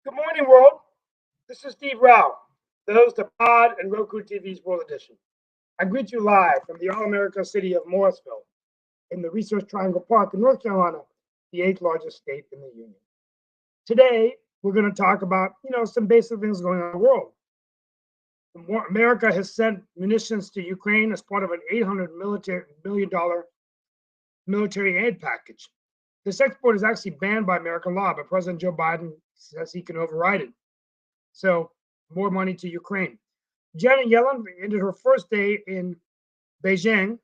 Good morning, world. This is Steve Rao, the host of Pod and Roku TV's World Edition. I greet you live from the All-America city of Morrisville in the Research Triangle Park in North Carolina, the eighth largest state in the Union. Today, we're going to talk about, some basic things going on in the world. America has sent munitions to Ukraine as part of an $800 million military aid package. This export is actually banned by American law, but President Joe Biden says he can override it. So, more money to Ukraine. Janet Yellen ended her first day in Beijing,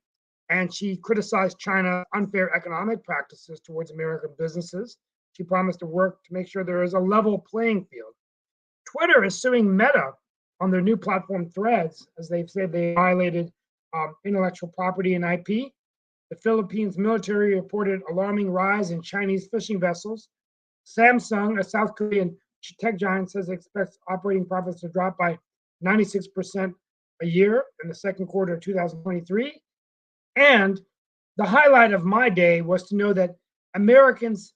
and she criticized China's unfair economic practices towards American businesses. She promised to work to make sure there is a level playing field. Twitter is suing Meta on their new platform Threads, as they've said they violated intellectual property and IP. The Philippines military reported alarming rise in Chinese fishing vessels. Samsung, a South Korean tech giant, says it expects operating profits to drop by 96% a year in the second quarter of 2023. And the highlight of my day was to know that America's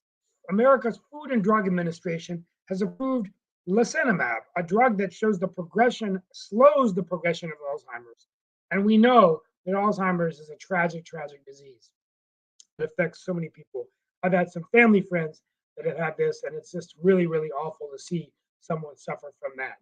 Food and Drug Administration has approved lecanemab, a drug that slows the progression of Alzheimer's. And we know that Alzheimer's is a tragic, tragic disease. It affects so many people. I've had some family friends that have had this, and it's just really, really awful to see someone suffer from that.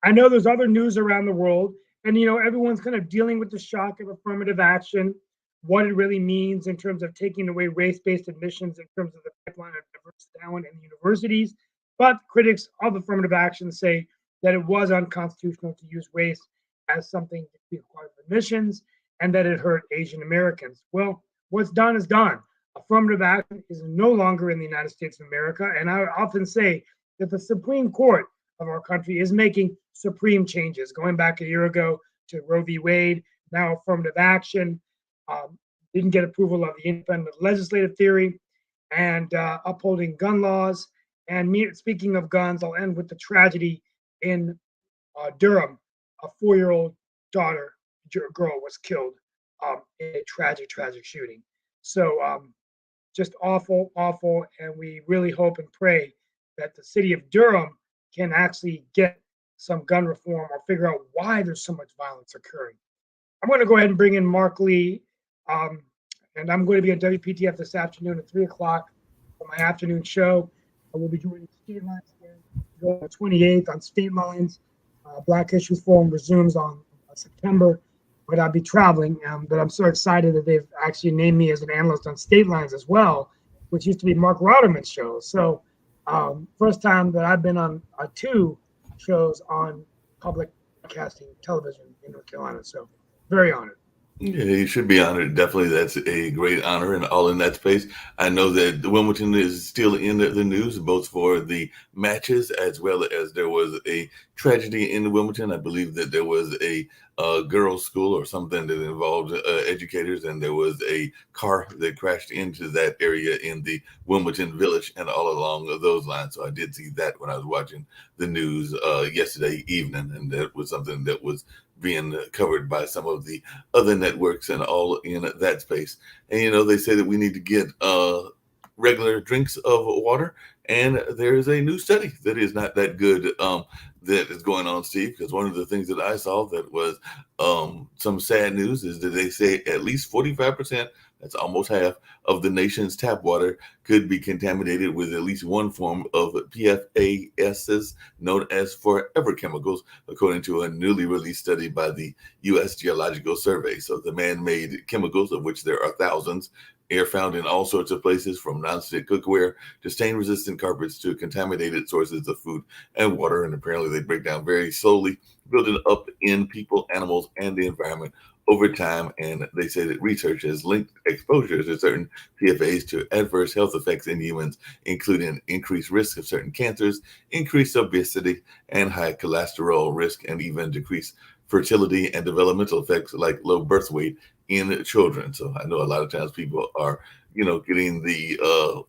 I know there's other news around the world, and everyone's kind of dealing with the shock of affirmative action, what it really means in terms of taking away race-based admissions, in terms of the pipeline of diverse talent in universities. But critics of affirmative action say that it was unconstitutional to use race as something to be part of admissions, and that it hurt Asian Americans. Well, what's done is done. Affirmative action is no longer in the United States of America, and I often say that the Supreme Court of our country is making supreme changes, going back a year ago to Roe v. Wade, now affirmative action, didn't get approval of the independent legislative theory, and upholding gun laws. And speaking of guns, I'll end with the tragedy in Durham. A 4-year-old girl was killed in a tragic, tragic shooting. So just awful, awful. And we really hope and pray that the city of Durham can actually get some gun reform or figure out why there's so much violence occurring. I'm going to go ahead and bring in Mark Lee, and I'm going to be at WPTF this afternoon at 3 o'clock for my afternoon show. I will be joining State Lines again on the 28th on State Lines. Black Issues Forum resumes on September, but I'll be traveling. But I'm so excited that they've actually named me as an analyst on State Lines as well, which used to be Mark Rotterman's show. So first time that I've been on 2 shows on public broadcasting television in North Carolina. So very honored. Yeah, you should be honored. Definitely, that's a great honor and all in that space. I know that Wilmington is still in the news, both for the matches as well as there was a tragedy in Wilmington. I believe that there was a girls' school or something that involved educators, and there was a car that crashed into that area in the Wilmington Village and all along those lines. So I did see that when I was watching the news yesterday evening, and that was something that was being covered by some of the other networks and all in that space. And, they say that we need to get regular drinks of water. And there is a new study that is not that good that is going on, Steve, because one of the things that I saw that was some sad news is that they say at least 45%, that's almost half, of the nation's tap water could be contaminated with at least one form of PFASs, known as forever chemicals, according to a newly released study by the U.S. Geological Survey. So the man-made chemicals, of which there are thousands, are found in all sorts of places, from nonstick cookware to stain-resistant carpets to contaminated sources of food and water. And apparently they break down very slowly, building up in people, animals, and the environment over time. And they say that research has linked exposure to certain PFAs to adverse health effects in humans, including increased risk of certain cancers, increased obesity, and high cholesterol risk, and even decreased fertility and developmental effects like low birth weight in children. So I know a lot of times people are, getting the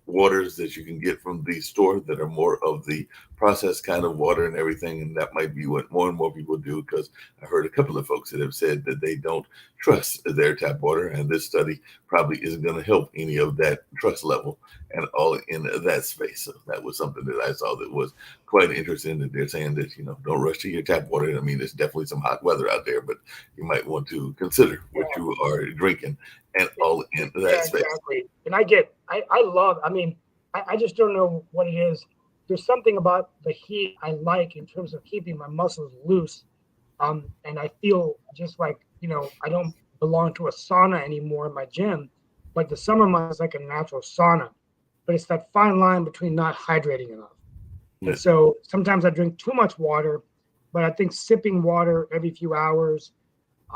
waters that you can get from the store that are more of the processed kind of water and everything. And that might be what more and more people do, because I heard a couple of folks that have said that they don't trust their tap water. And this study probably isn't going to help any of that trust level and all in that space. So that was something that I saw that was quite interesting, that they're saying that, don't rush to your tap water. I mean, there's definitely some hot weather out there, but you might want to consider what you are drinking and all in that space. Exactly. And I just don't know what it is. There's something about the heat I like in terms of keeping my muscles loose. And I feel just like, I don't belong to a sauna anymore in my gym. Like the summer months is like a natural sauna, but it's that fine line between not hydrating enough. Yeah. And so sometimes I drink too much water, but I think sipping water every few hours,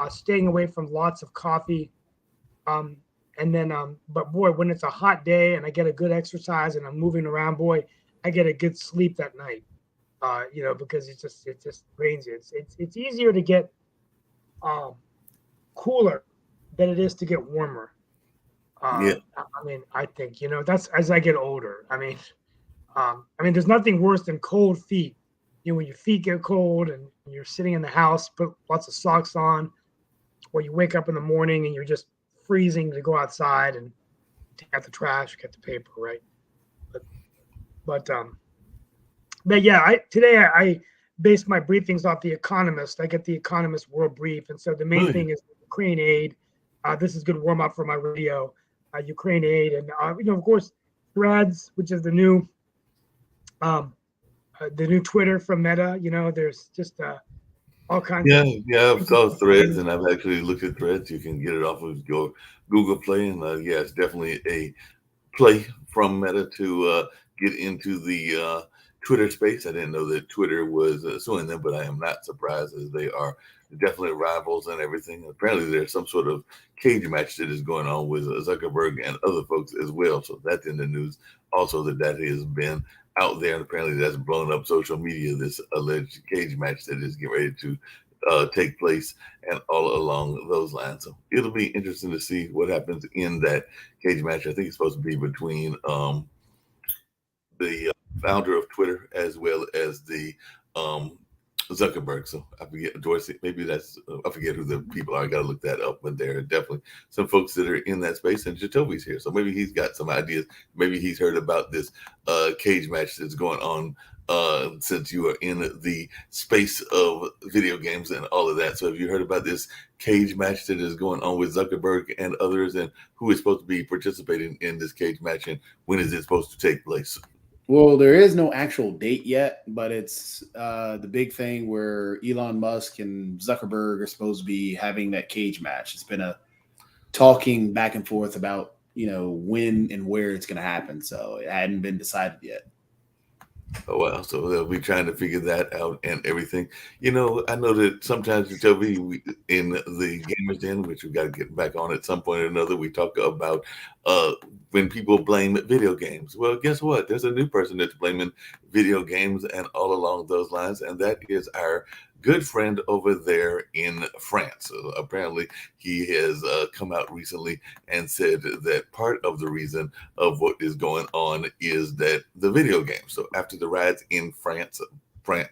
staying away from lots of coffee. But boy, when it's a hot day and I get a good exercise and I'm moving around, boy, I get a good sleep that night. Because it just drains you. It's easier to get cooler than it is to get warmer. Yeah. I think, that's as I get older. There's nothing worse than cold feet. When your feet get cold and you're sitting in the house, put lots of socks on, or you wake up in the morning and you're just freezing to go outside and take out the trash, get the paper, right? But yeah, today I based my briefings off The Economist. I get The Economist World Brief, and so the main thing is Ukraine aid. This is good warm up for my radio. Ukraine aid, and of course, Threads, which is the new Twitter from Meta. There's just all kinds. Yeah, I've saw Threads, and I've actually looked at Threads. You can get it off of your Google Play, and it's definitely a play from Meta to get into the Twitter space. I didn't know that Twitter was suing them, but I am not surprised, as they are definitely rivals and everything. Apparently, there's some sort of cage match that is going on with Zuckerberg and other folks as well. So that's in the news. Also, that has been out there, and apparently that's blown up social media, this alleged cage match that is getting ready to take place, and all along those lines. So it'll be interesting to see what happens in that cage match. I think it's supposed to be between the founder of Twitter as well as the Zuckerberg. So I forget, Dorsey, maybe that's, I forget who the people are. I got to look that up, but there are definitely some folks that are in that space, and Jacoby's here. So maybe he's got some ideas. Maybe he's heard about this cage match that's going on since you are in the space of video games and all of that. So have you heard about this cage match that is going on with Zuckerberg and others, and who is supposed to be participating in this cage match, and when is it supposed to take place? Well, there is no actual date yet, but it's the big thing where Elon Musk and Zuckerberg are supposed to be having that cage match. It's been a talking back and forth about, when and where it's going to happen. So it hadn't been decided yet. Oh, wow. So they'll be trying to figure that out and everything. I know that sometimes, Jacoby, in the Gamers Den, which we've got to get back on at some point or another, we talk about when people blame video games. Well, guess what? There's a new person that's blaming video games and all along those lines, and that is our good friend over there in France. Apparently, he has come out recently and said that part of the reason of what is going on is that the video game. So after the riots in France,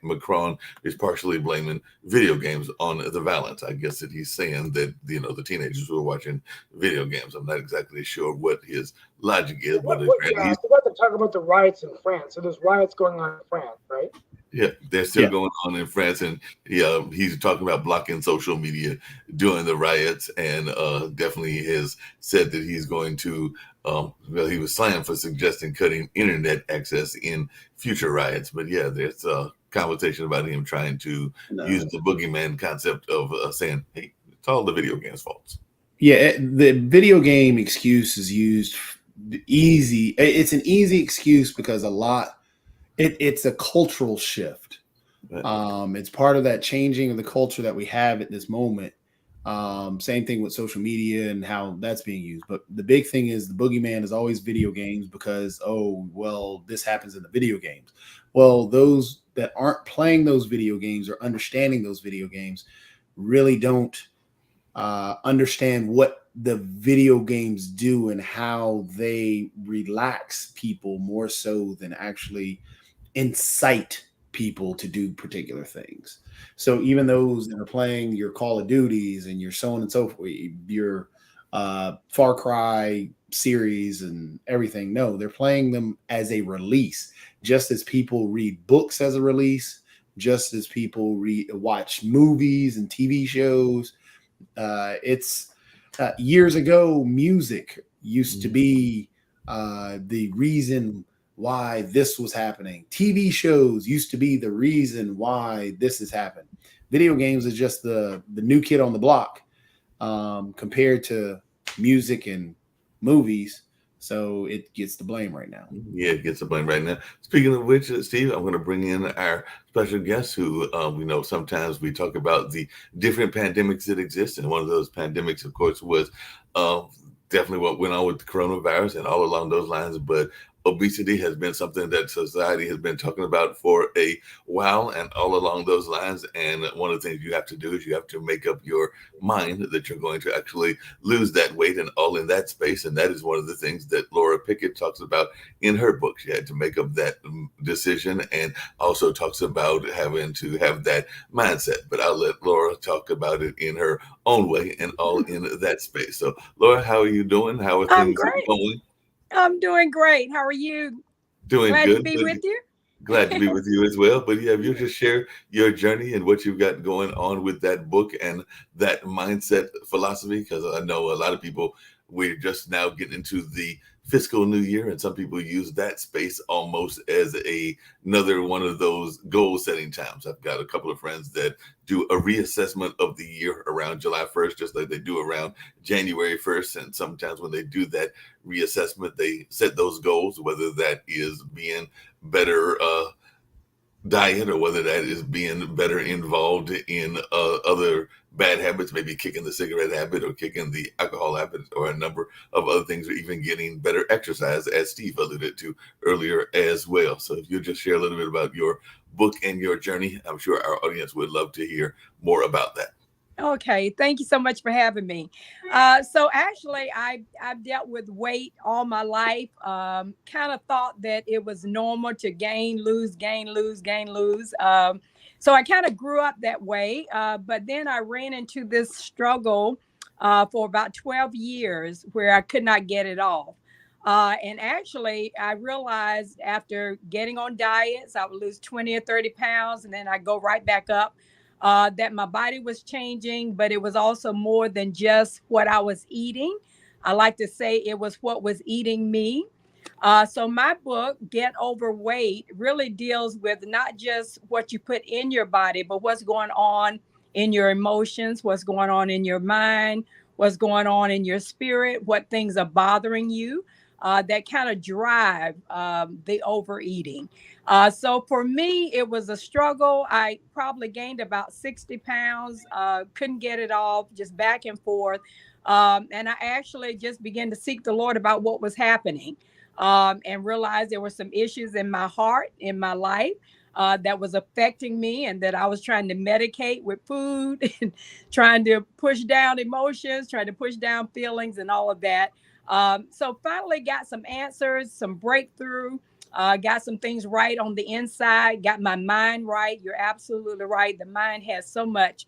Macron is partially blaming video games on the violence. I guess that he's saying that, the teenagers who are watching video games. I'm not exactly sure what his logic is. I forgot to talk about the riots in France. So there's riots going on in France, right? Yeah, they're still going on in France, and he's talking about blocking social media during the riots, and definitely has said that he's going to. He was slammed for suggesting cutting internet access in future riots, but there's a conversation about him trying to use the boogeyman concept of saying, "Hey, it's all the video game's fault." Yeah, the video game excuse is used easy. It's an easy excuse because it's a cultural shift. It's part of that changing of the culture that we have at this moment. Same thing with social media and how that's being used. But the big thing is the boogeyman is always video games because, oh, well, this happens in the video games. Well, those that aren't playing those video games or understanding those video games really don't understand what the video games do and how they relax people more so than actually incite people to do particular things. So even those that are playing your Call of Duties and your so on and so forth, your Far Cry series and everything, no, they're playing them as a release, just as people read books as a release, just as people watch movies and TV shows. It's years ago, music used to be the reason why this was happening. TV shows used to be the reason why this has happened. Video games is just the new kid on the block compared to music and movies. So it gets the blame right now. Yeah, it gets the blame right now. Speaking of which, Steve, I'm going to bring in our special guest who we know sometimes we talk about the different pandemics that exist. And one of those pandemics, of course, was definitely what went on with the coronavirus and all along those lines. But obesity has been something that society has been talking about for a while and all along those lines. And one of the things you have to do is you have to make up your mind that you're going to actually lose that weight and all in that space. And that is one of the things that Laura Pickett talks about in her book. She had to make up that decision and also talks about having to have that mindset. But I'll let Laura talk about it in her own way and all in that space. So Laura, how are you doing? How are things Great. going? I'm doing great. How are you? Doing Glad good. to be with you. Glad to be with you as well. But yeah, if you just share your journey and what you've got going on with that book and that mindset philosophy, because I know a lot of people, we're just now getting into the fiscal new year, and some people use that space almost as another one of those goal setting times. I've got a couple of friends that do a reassessment of the year around July 1st, just like they do around January 1st. And sometimes when they do that reassessment, they set those goals, whether that is being better diet or whether that is being better involved in other bad habits, maybe kicking the cigarette habit or kicking the alcohol habit or a number of other things, or even getting better exercise, as Steve alluded to earlier as well. So if you just share a little bit about your book and your journey, I'm sure our audience would love to hear more about that. Okay, thank you so much for having me. So actually, I've dealt with weight all my life. Kind of thought that it was normal to gain, lose, gain, lose, gain, lose. So I kind of grew up that way. But then I ran into this struggle for about 12 years where I could not get it off. And actually, I realized after getting on diets, I would lose 20 or 30 pounds, and then I go right back up. That my body was changing, but it was also more than just what I was eating. I like to say it was what was eating me. So my book, Get Overweight, really deals with not just what you put in your body, but what's going on in your emotions, what's going on in your mind, what's going on in your spirit, what things are bothering you that kind of drive the overeating. So for me, it was a struggle. I probably gained about 60 pounds, couldn't get it off, just back and forth. And I actually just began to seek the Lord about what was happening and realized there were some issues in my heart, in my life. That was affecting me, and that I was trying to medicate with food and trying to push down emotions, trying to push down feelings and all of that. So finally got some answers, some breakthrough. Got some things right on the inside, got my mind right. You're absolutely right. The mind has so much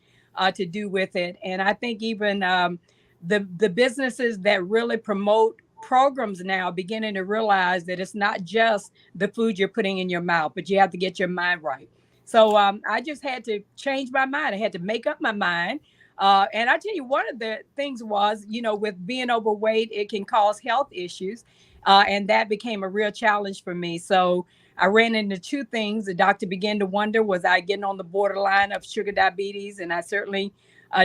to do with it. And I think even the businesses that really promote programs now are beginning to realize that it's not just the food you're putting in your mouth, but you have to get your mind right. So I just had to change my mind. I had to make up my mind. And I tell you, one of the things was, with being overweight, it can cause health issues. And that became a real challenge for me. So I ran into two things. The doctor began to wonder, was I getting on the borderline of sugar diabetes? And I certainly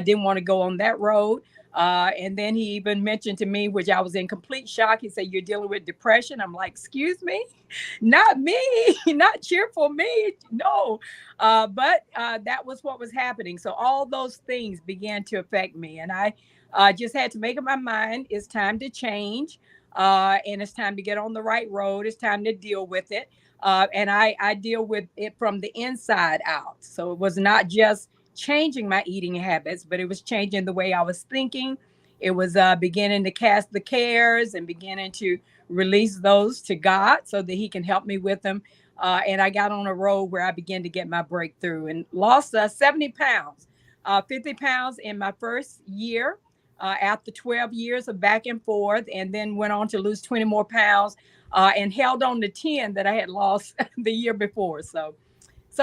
didn't want to go on that road. And then he even mentioned to me, which I was in complete shock. He said, "You're dealing with depression." I'm like, "Excuse me? Not me, not cheerful me. No." But that was what was happening. So all those things began to affect me. And I just had to make up my mind. It's time to change. And it's time to get on the right road. It's time to deal with it. And I deal with it from the inside out. So it was not just changing my eating habits, but it was changing the way I was thinking. It was beginning to cast the cares and beginning to release those to God so that he can help me with them. And I got on a road where I began to get my breakthrough and lost 70 pounds, 50 pounds in my first year. After 12 years of back and forth, and then went on to lose 20 more pounds and held on to 10 that I had lost the year before. So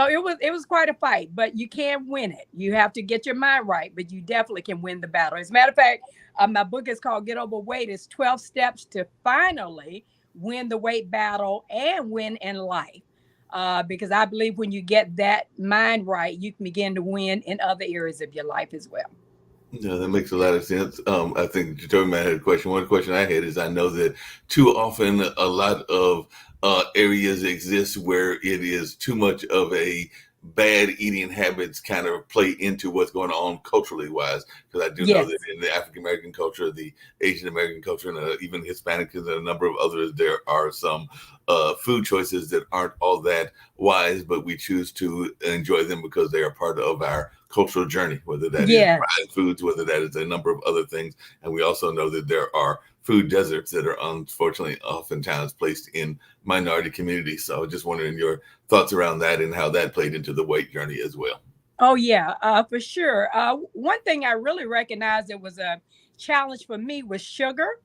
it was quite a fight, but you can win it. You have to get your mind right, but you definitely can win the battle. As a matter of fact, my book is called Get Over Weight. It's 12 steps to finally win the weight battle and win in life. Because I believe when you get that mind right, you can begin to win in other areas of your life as well. Yeah, that makes a lot of sense. I think Jatorman had a question. One question I had is I know that too often a lot of areas exist where it is too much of a bad eating habits kind of play into what's going on culturally wise. Because I do know that in the African American culture, the Asian American culture, and even Hispanic and a number of others, there are some food choices that aren't all that wise, but we choose to enjoy them because they are part of our cultural journey, whether that is fried foods, whether that is a number of other things. And we also know that there are food deserts that are unfortunately oftentimes placed in minority communities. So just wondering your thoughts around that and how that played into the weight journey as well. Oh, yeah, for sure. One thing I really recognized it was a challenge for me was sugar.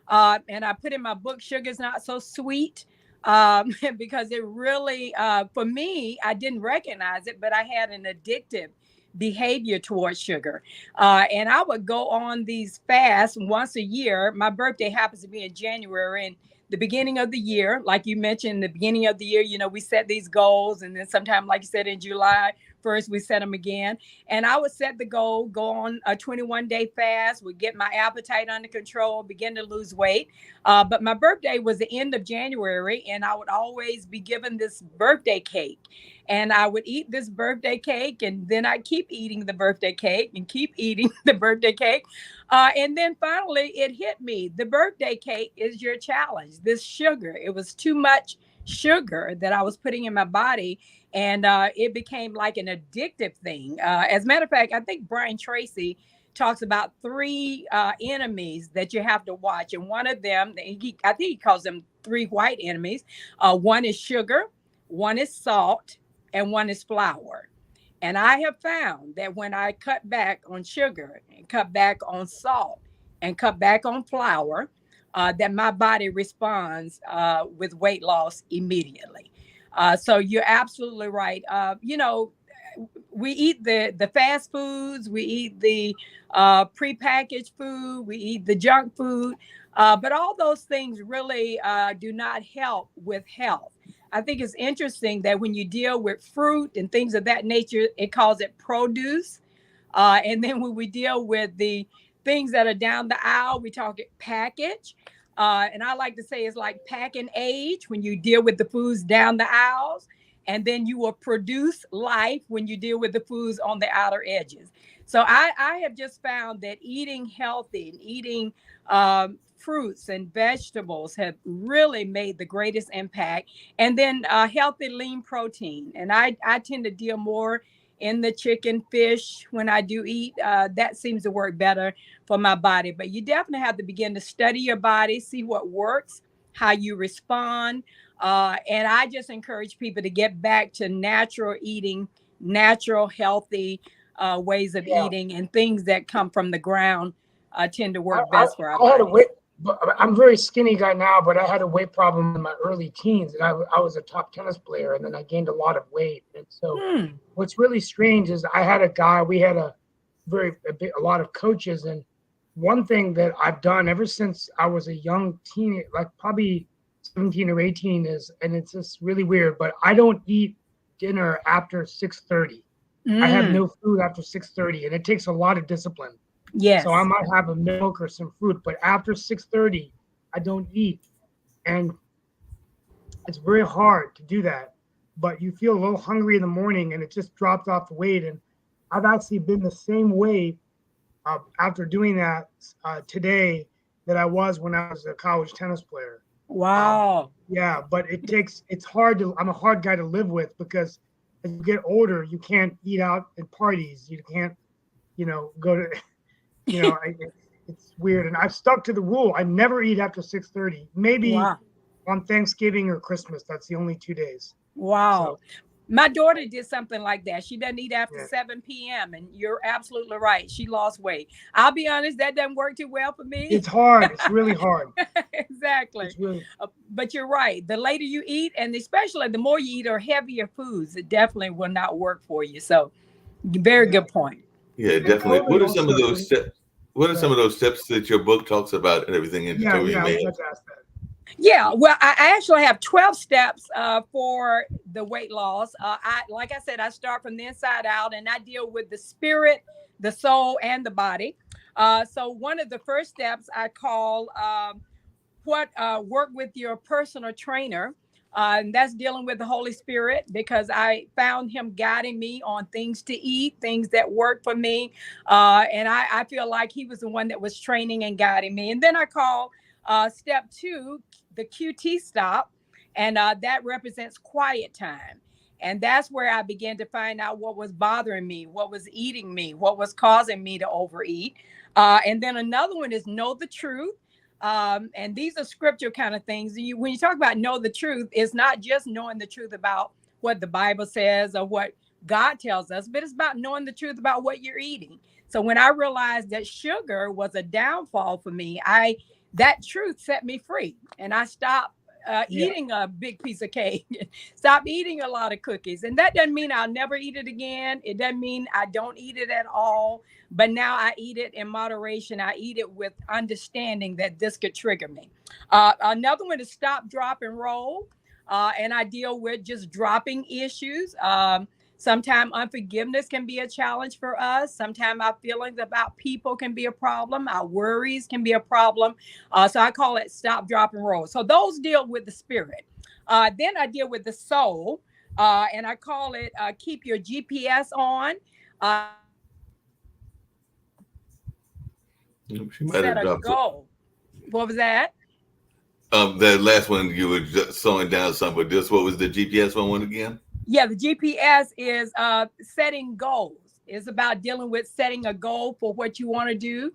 And I put in my book, Sugar's Not So Sweet, because it really, for me, I didn't recognize it, but I had an addictive behavior towards sugar. And I would go on these fasts once a year. My birthday happens to be in January, and the beginning of the year, like you mentioned, the beginning of the year, we set these goals. And then sometime, like you said, in July 1st, we set them again. And I would set the goal, go on a 21-day fast, would get my appetite under control, begin to lose weight. But my birthday was the end of January, and I would always be given this birthday cake. And I would eat this birthday cake, and then I'd keep eating the birthday cake and keep eating the birthday cake. And then finally, it hit me. The birthday cake is your challenge. This sugar, it was too much sugar that I was putting in my body. And it became like an addictive thing. As a matter of fact, I think Brian Tracy talks about 3 enemies that you have to watch. And one of them, I think he calls them 3 white enemies. One is sugar, one is salt, and one is flour. And I have found that when I cut back on sugar and cut back on salt and cut back on flour, that my body responds with weight loss immediately. So you're absolutely right. We eat the fast foods, we eat the prepackaged food, we eat the junk food, but all those things really do not help with health. I think it's interesting that when you deal with fruit and things of that nature, it calls it produce. And then when we deal with the things that are down the aisle, we talk it package. And I like to say it's like pack and age when you deal with the foods down the aisles. And then you will produce life when you deal with the foods on the outer edges. So I have just found that eating healthy and eating fruits and vegetables have really made the greatest impact. And then healthy lean protein. And I tend to deal more in the chicken, fish when I do eat. That seems to work better for my body. But you definitely have to begin to study your body, see what works, how you respond. And I just encourage people to get back to natural eating, natural, healthy ways of eating, and things that come from the ground tend to work best for our bodies. I'm a very skinny guy now, but I had a weight problem in my early teens, and I was a top tennis player, and then I gained a lot of weight. And so what's really strange is I had a guy, we had a lot of coaches, and one thing that I've done ever since I was a young teen, like probably 17 or 18 is, and it's just really weird, but I don't eat dinner after 6:30. I have Mm, no food after 6:30, and it takes a lot of discipline. yes. So I might have a milk or some fruit, but after 6:30, I don't eat. And it's very hard to do that. But you feel a little hungry in the morning and it just drops off the weight. And I've actually been the same way after doing that today that I was when I was a college tennis player. Wow. Yeah, but it's hard I'm a hard guy to live with because as you get older, you can't eat out at parties. You can't, go to, it's weird. And I've stuck to the rule. I never eat after 6:30, maybe Wow. on Thanksgiving or Christmas. That's the only 2 days. Wow. So, My daughter did something like that. She doesn't eat after Yeah. 7 p.m. And you're absolutely right. She lost weight. I'll be honest, that doesn't work too well for me. it's hard. It's really hard. Exactly. It's really, But you're right. The later you eat, and especially the more you eat or heavier foods, it definitely will not work for you. So, very Yeah. good point. Yeah, And definitely. COVID What are some of also- those steps? What are some of those steps that your book talks about and everything? And yeah, so you yeah, I may was have- about to ask that. Yeah, well, I actually have 12 steps for the weight loss. Like I said, I start from the inside out, and I deal with the spirit, the soul, and the body. So one of the first steps I call work with your personal trainer. And that's dealing with the Holy Spirit, because I found him guiding me on things to eat, things that work for me. And I feel like he was the one that was training and guiding me. And then I call step 2, the QT stop. And that represents quiet time. And that's where I began to find out what was bothering me, what was eating me, what was causing me to overeat. And then another one is know the truth. And these are scripture kind of things. When you talk about know the truth, it's not just knowing the truth about what the Bible says or what God tells us, but it's about knowing the truth about what you're eating. So when I realized that sugar was a downfall for me, that truth set me free, and I stopped eating a big piece of cake, stop eating a lot of cookies. And that doesn't mean I'll never eat it again. It doesn't mean I don't eat it at all. But now I eat it in moderation. I eat it with understanding that this could trigger me. Another one is stop, drop, and roll. And I deal with just dropping issues. Sometimes unforgiveness can be a challenge for us. Sometimes our feelings about people can be a problem. Our worries can be a problem. So I call it stop, drop, and roll. So those deal with the spirit. Then I deal with the soul, and I call it keep your GPS on. She might have Set a dropped goal. What was that? that last one. You were just slowing down some, but this, what was the GPS one again? Yeah, the GPS is setting goals. It's about dealing with setting a goal for what you want to do,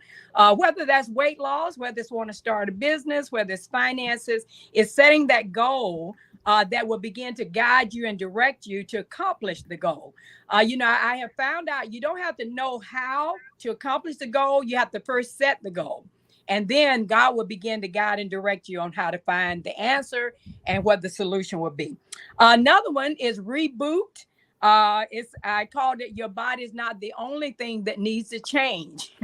whether that's weight loss, whether it's want to start a business, whether it's finances. It's setting that goal that will begin to guide you and direct you to accomplish the goal. I have found out you don't have to know how to accomplish the goal. You have to first set the goal. And then God will begin to guide and direct you on how to find the answer and what the solution will be. Another one is reboot. I called it your body's not the only thing that needs to change.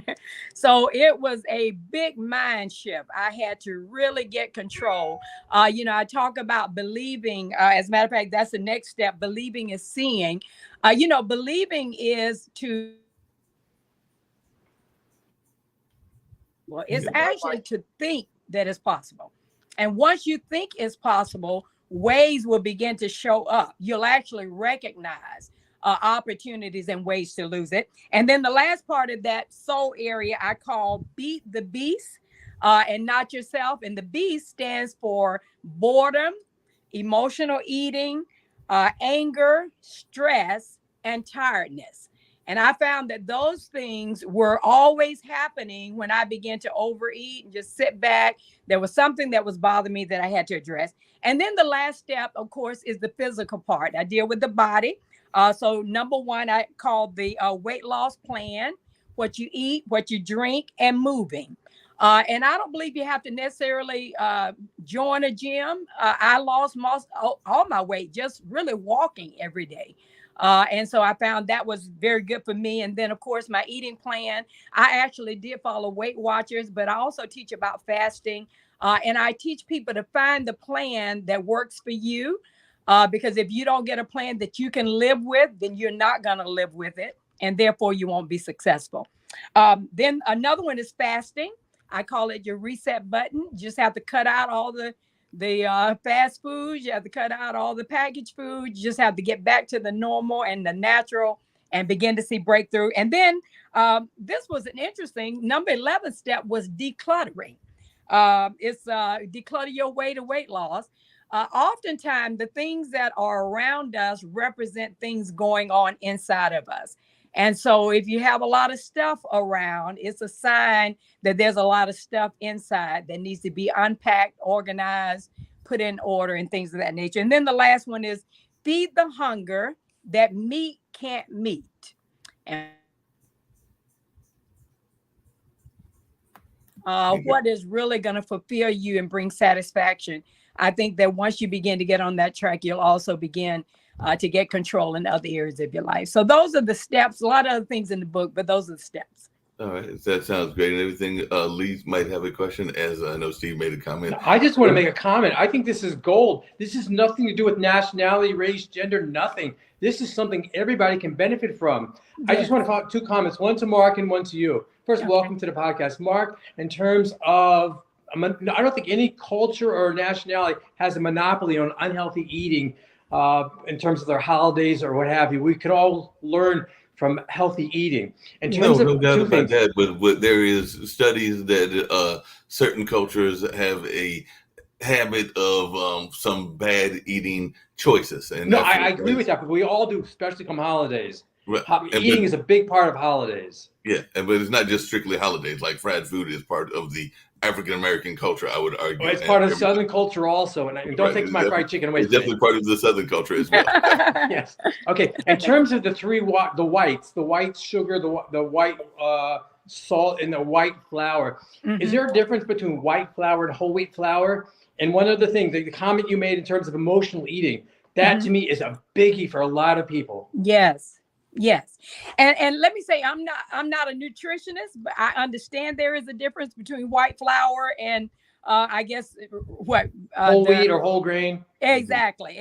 So it was a big mind shift. I had to really get control. I talk about believing. As a matter of fact, that's the next step. Believing is seeing. Believing is to. Well, it's actually to think that it's possible. And once you think it's possible, ways will begin to show up. You'll actually recognize opportunities and ways to lose it. And then the last part of that soul area I call beat the beast and not yourself. And the beast stands for boredom, emotional eating, anger, stress, and tiredness. And I found that those things were always happening when I began to overeat and just sit back. There was something that was bothering me that I had to address. And then the last step, of course, is the physical part. I deal with the body. So number one, I call the weight loss plan, what you eat, what you drink, and moving. And I don't believe you have to necessarily join a gym. I lost all my weight just really walking every day. And so I found that was very good for me. And then, of course, my eating plan, I actually did follow Weight Watchers, but I also teach about fasting. And I teach people to find the plan that works for you. Because if you don't get a plan that you can live with, then you're not going to live with it. And therefore, you won't be successful. Then another one is fasting. I call it your reset button. You just have to cut out all the fast foods. You have to cut out all the packaged food. You just have to get back to the normal and the natural and begin to see breakthrough. And then this was an interesting number 11 step was decluttering. It's declutter your way to weight loss. Oftentimes, the things that are around us represent things going on inside of us. And so if you have a lot of stuff around, it's a sign that there's a lot of stuff inside that needs to be unpacked, organized, put in order, and things of that nature. And then the last one is feed the hunger that meat can't meet. And what is really going to fulfill you and bring satisfaction. I think that once you begin to get on that track, you'll also begin to get control in other areas of your life. So those are the steps. A lot of other things in the book, but those are the steps. All right, that sounds great and everything. Lee might have a question, as I know Steve made a comment. I just want to make a comment. I think this is gold. This has nothing to do with nationality, race, gender, nothing. This is something everybody can benefit from. Yes. I just want to two comments, one to Mark and one to you. First, okay. Welcome to the podcast. Mark, in terms of, I don't think any culture or nationality has a monopoly on unhealthy eating in terms of their holidays or what have you. We could all learn from healthy eating. In terms no doubt about that, but there is studies that certain cultures have a habit of some bad eating choices. And no, I agree with that, but we all do, especially come holidays. Right. Eating is a big part of holidays. Yeah, but it's not just strictly holidays. Like fried food is part of the African-American culture, I would argue. Well, it's part of Southern culture also. And don't take my fried chicken away. It's definitely part of the Southern culture as well. Yes. Okay. In terms of the the white sugar, the white salt, and the white flour, is there a difference between white flour and whole wheat flour? And one other thing, the comment you made in terms of emotional eating, that to me is a biggie for a lot of people. Yes. Yes. And let me say, I'm not a nutritionist, but I understand there is a difference between white flour and I guess whole wheat or whole grain. Exactly.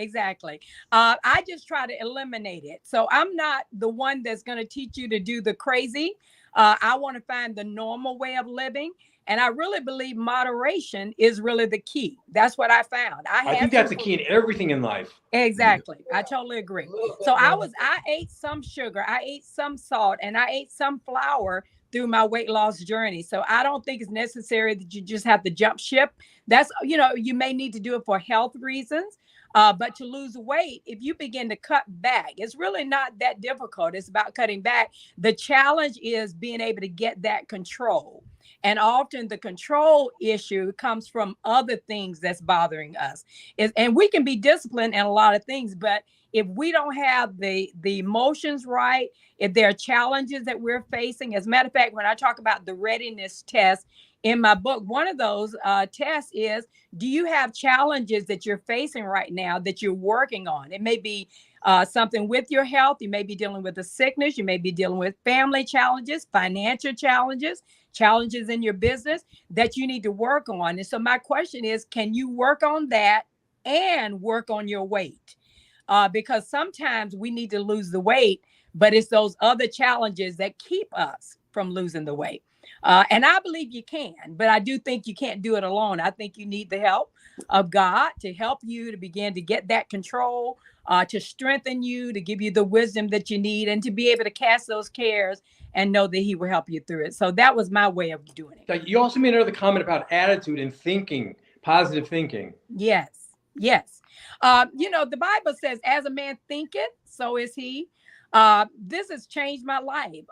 I just try to eliminate it. So I'm not the one that's going to teach you to do the crazy. I want to find the normal way of living. And I really believe moderation is really the key. That's what I found. I think that's the key in everything in life. Exactly. I totally agree. So I ate some sugar, I ate some salt, and I ate some flour through my weight loss journey. So I don't think it's necessary that you just have to jump ship. That's, you may need to do it for health reasons. But to lose weight, if you begin to cut back, it's really not that difficult. It's about cutting back. The challenge is being able to get that control. And often the control issue comes from other things that's bothering us. And we can be disciplined in a lot of things, but if we don't have the emotions right, if there are challenges that we're facing, as a matter of fact, when I talk about the readiness test in my book, one of those tests is, do you have challenges that you're facing right now that you're working on? It may be something with your health. You may be dealing with a sickness. You may be dealing with family challenges, financial challenges in your business that you need to work on. And so my question is, can you work on that and work on your weight? Because sometimes we need to lose the weight, but it's those other challenges that keep us from losing the weight. And I believe you can, but I do think you can't do it alone. I think you need the help of God to help you to begin to get that control, to strengthen you, to give you the wisdom that you need, and to be able to cast those cares and know that He will help you through it. So that was my way of doing it. You also made another comment about attitude and thinking, positive thinking. Yes. The Bible says, as a man thinketh, so is he. This has changed my life.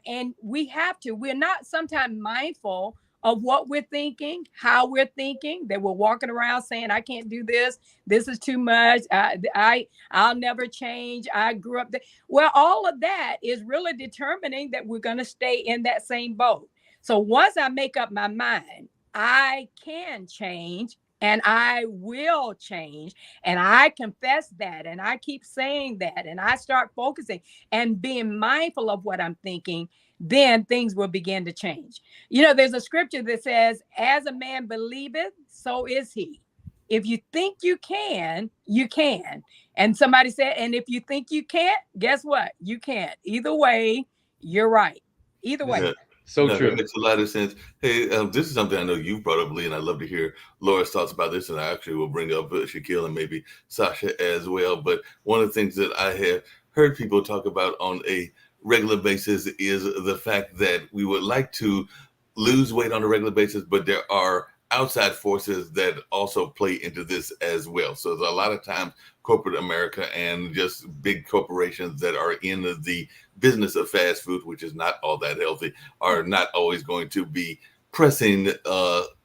And we're not sometimes mindful of what we're thinking, how we're thinking, that we're walking around saying, I can't do this. This is too much. I'll never change. I grew up there. Well, all of that is really determining that we're going to stay in that same boat. So once I make up my mind, I can change and I will change. And I confess that, and I keep saying that, and I start focusing and being mindful of what I'm thinking, then things will begin to change. You know, there's a scripture that says, as a man believeth, so is he. If you think you can, you can. And somebody said, and if you think you can't, guess what? You can't. Either way, you're right. Either way. Yeah. So No, true. that makes a lot of sense. Hey, this is something I know you've brought up, Lee, and I'd love to hear Laura's thoughts about this. And I actually will bring up Shaquille and maybe Sasha as well. But one of the things that I have heard people talk about on a regular basis is the fact that we would like to lose weight on a regular basis, but there are outside forces that also play into this as well. So there's a lot of times corporate America and just big corporations that are in the business of fast food, which is not all that healthy, are not always going to be pressing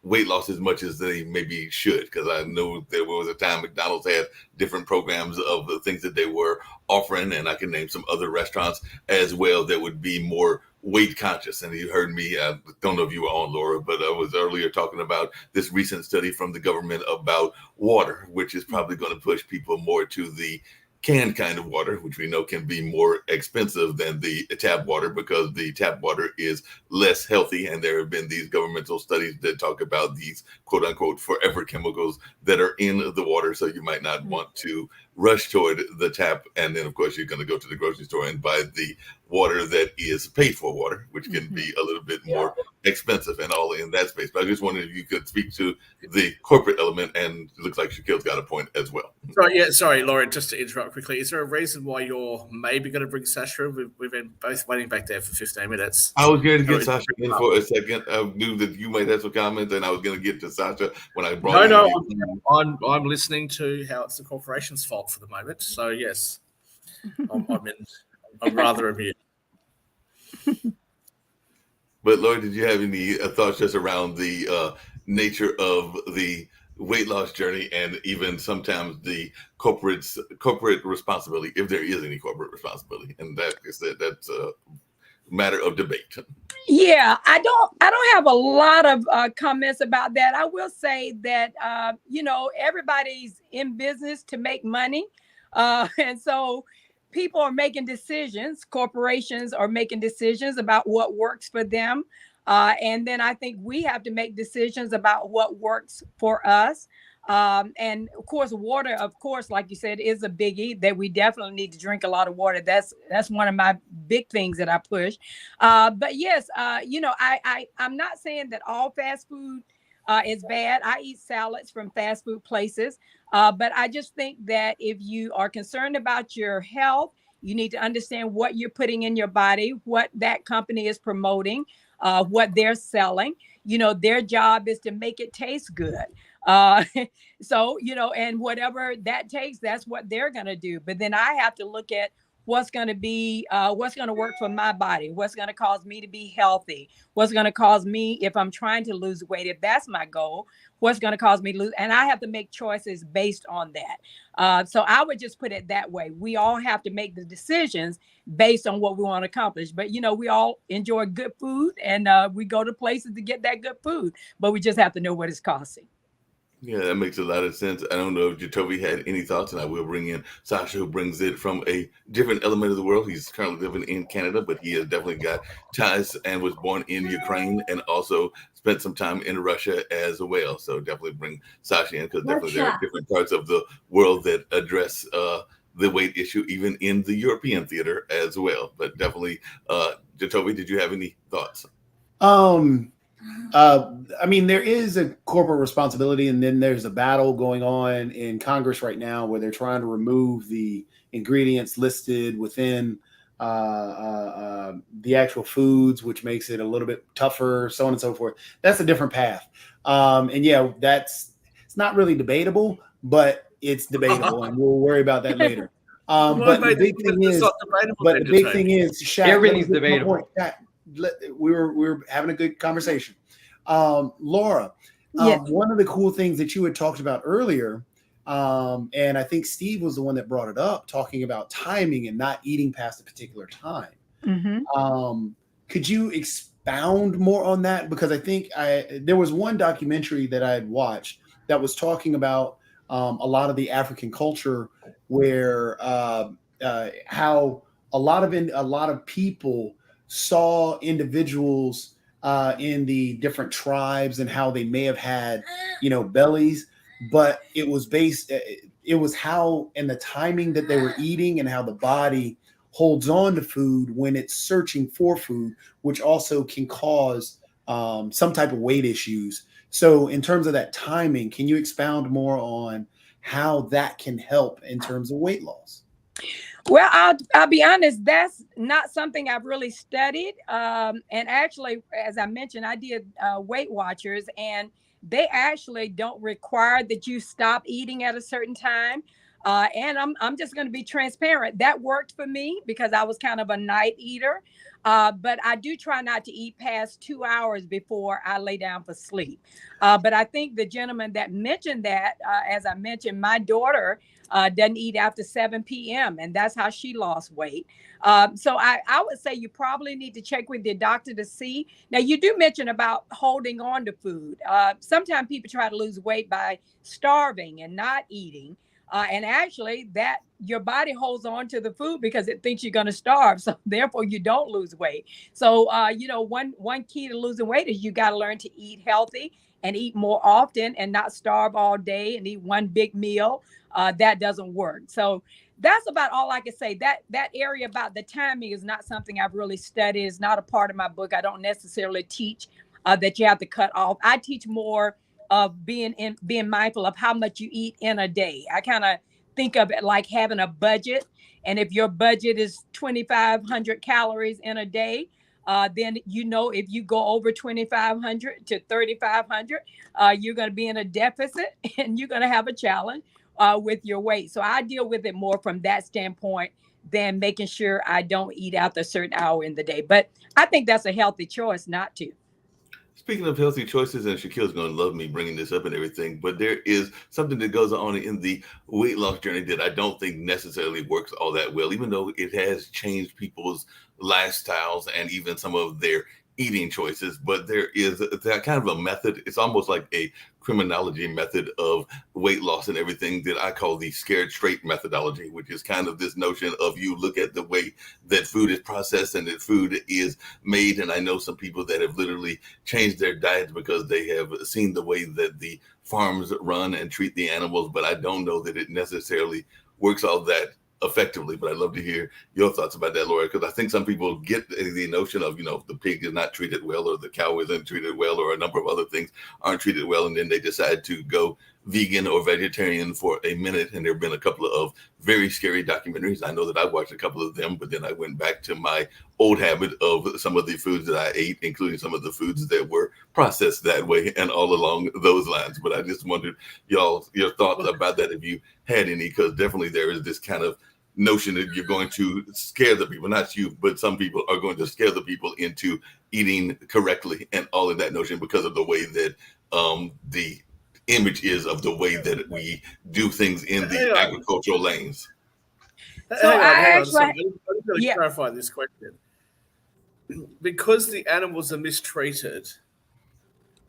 weight loss as much as they maybe should. Because I know there was a time McDonald's had different programs of the things that they were offering, and I can name some other restaurants as well that would be more weight conscious. And you heard me, I don't know if you were on, Laura, but I was earlier talking about this recent study from the government about water, which is probably going to push people more to the canned kind of water, which we know can be more expensive than the tap water because the tap water is less healthy. And there have been these governmental studies that talk about these quote unquote forever chemicals that are in the water. So you might not want to rush toward the tap. And then, of course, you're going to go to the grocery store and buy the water that is paid for water, which can be a little bit more expensive and all in that space. But I just wondered if you could speak to the corporate element, and it looks like Shaquille's got a point as well. Sorry, Lauren, just to interrupt quickly. Is there a reason why you're maybe going to bring Sasha? We've been both waiting back there for 15 minutes. I was going to get Sasha in for a second. I knew that you might have some comments, and I was going to get to Sasha when I brought I'm listening to how it's the corporation's fault for the moment. So yes, I'm rather amused. But Laura, did you have any thoughts just around the nature of the weight loss journey, and even sometimes the corporate responsibility, if there is any corporate responsibility? And that's a matter of debate. Yeah, I don't have a lot of comments about that. I will say that everybody's in business to make money, and so people are making decisions. Corporations are making decisions about what works for them, and then I think we have to make decisions about what works for us. And of course, water, of course, like you said, is a biggie that we definitely need to drink a lot of water. That's one of my big things that I push. But yes, I'm not saying that all fast food is bad. I eat salads from fast food places. But I just think that if you are concerned about your health, you need to understand what you're putting in your body, what that company is promoting, what they're selling. Their job is to make it taste good. So, and whatever that takes, that's what they're going to do. But then I have to look at what's going to work for my body, what's going to cause me to be healthy, what's going to cause me, if I'm trying to lose weight, if that's my goal, what's going to cause me to lose. And I have to make choices based on that. So I would just put it that way. We all have to make the decisions based on what we want to accomplish. But, we all enjoy good food, and we go to places to get that good food, but we just have to know what it's costing. Yeah, that makes a lot of sense. I don't know if Jacoby had any thoughts, and I will bring in Sasha, who brings it from a different element of the world. He's currently living in Canada, but he has definitely got ties and was born in Ukraine and also spent some time in Russia as well. So definitely bring Sasha in, because definitely there are different parts of the world that address the weight issue, even in the European theater as well. But definitely, Jacoby, did you have any thoughts? There is a corporate responsibility, and then there's a battle going on in Congress right now where they're trying to remove the ingredients listed within the actual foods, which makes it a little bit tougher, so on and so forth. That's a different path. It's not really debatable, but it's debatable, and we'll worry about that later. But the big thing is, Shaq, everything's debatable. We were having a good conversation. Laura, Yes. One of the cool things that you had talked about earlier, and I think Steve was the one that brought it up, talking about timing and not eating past a particular time. Mm-hmm. Could you expound more on that? Because I think there was one documentary that I had watched that was talking about a lot of the African culture, where how a lot of people saw individuals in the different tribes and how they may have had, bellies, but it was how and the timing that they were eating and how the body holds on to food when it's searching for food, which also can cause some type of weight issues. So in terms of that timing, can you expound more on how that can help in terms of weight loss? Well, I'll be honest, that's not something I've really studied. And actually, as I mentioned, I did Weight Watchers, and they actually don't require that you stop eating at a certain time. And I'm just going to be transparent. That worked for me because I was kind of a night eater. But I do try not to eat past 2 hours before I lay down for sleep. But I think the gentleman that mentioned that, as I mentioned, my daughter doesn't eat after 7 p.m. and that's how she lost weight. So I would say you probably need to check with your doctor to see. Now, you do mention about holding on to food. Sometimes people try to lose weight by starving and not eating. And actually that your body holds on to the food because it thinks you're going to starve. So therefore you don't lose weight. So, one key to losing weight is you got to learn to eat healthy and eat more often and not starve all day and eat one big meal. That doesn't work. So that's about all I can say. That area about the timing is not something I've really studied. It's not a part of my book. I don't necessarily teach that you have to cut off. I teach more of being mindful of how much you eat in a day. I kind of think of it like having a budget. And if your budget is 2,500 calories in a day, then if you go over 2,500 to 3,500, you're going to be in a deficit and you're going to have a challenge with your weight. So I deal with it more from that standpoint than making sure I don't eat after a certain hour in the day. But I think that's a healthy choice not to. Speaking of healthy choices, and Shaquille's going to love me bringing this up and everything, but there is something that goes on in the weight loss journey that I don't think necessarily works all that well, even though it has changed people's lifestyles and even some of their eating choices. But there is that kind of a method. It's almost like a criminology method of weight loss and everything that I call the scared straight methodology, which is kind of this notion of you look at the way that food is processed and that food is made. And I know some people that have literally changed their diets because they have seen the way that the farms run and treat the animals, but I don't know that it necessarily works all that effectively. But I'd love to hear your thoughts about that, Laura, because I think some people get the notion of, the pig is not treated well or the cow isn't treated well or a number of other things aren't treated well. And then they decide to go vegan or vegetarian for a minute. And there have been a couple of very scary documentaries. I know that I watched a couple of them, but then I went back to my old habit of some of the foods that I ate, including some of the foods that were processed that way and all along those lines. But I just wondered your thoughts about that, if you had any, because definitely there is this kind of notion that you're going to scare the people, not you, but some people are going to scare the people into eating correctly and all of that notion because of the way that the image is of the way that we do things in the agricultural lanes. So hang on. I'm going to clarify this question. Because the animals are mistreated,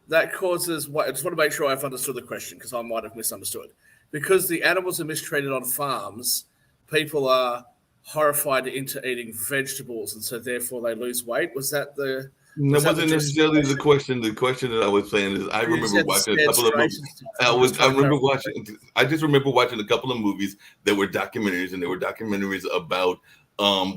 that causes what? I just want to make sure I've understood the question because I might have misunderstood. Because the animals are mistreated on farms, people are horrified into eating vegetables, and so therefore they lose weight. Was that the? That wasn't necessarily the question. The question that I was saying is, I remember watching a couple of movies. I just remember watching a couple of movies that were documentaries, and they were documentaries about